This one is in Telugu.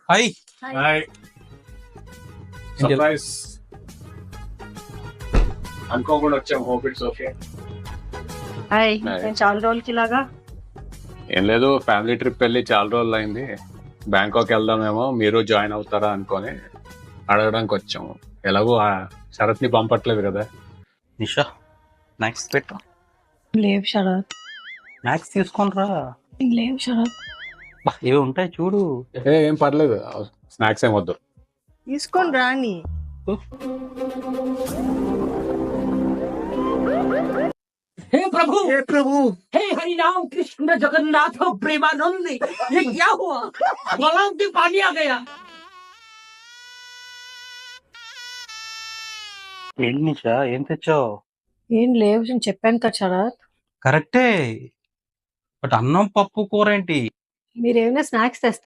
హాయ్ హాయ్ సర్ప్రైజ్ అనుకోకుండా వచ్చాం. Hope it's okay. Hi Hi. నేను చాలా రోజులకి ఇలాగా ఏం లేదు, ఫ్యామిలీ ట్రిప్ వెళ్ళి చాలా రోజులు అయింది. బ్యాంకాక్ వెళ్దామేమో, మీరు జాయిన్ అవుతారా అనుకొని అడగడానికి వచ్చాము. ఎలాగో ఆ శరత్ ని పంపట్లేదు కదా. నిషా స్నాక్స్ పెట్టు. లేవు శరత్, స్నాక్స్ తీసుకొనిరా. లేవు శరత్. ఇవి ఉంటాయి చూడు. ఏం పర్లేదు, స్నాక్స్ ఏమొద్దు. తీసుకొని రాని. हे प्रभु हे हरि राम कृष्ण जगन्नाथ प्रेमानंद, ये क्या हुआ? गलाव में पानी आ गया. ఏంటి నిషా, ఏం తెచ్చావు? ఏం లేవు నేను చెప్పాను కదా శరత్. కరెక్టే, బట్ అన్నం పప్పు కూర ఏంటి? మీరు ఏమైనా స్నాక్స్ తెస్తే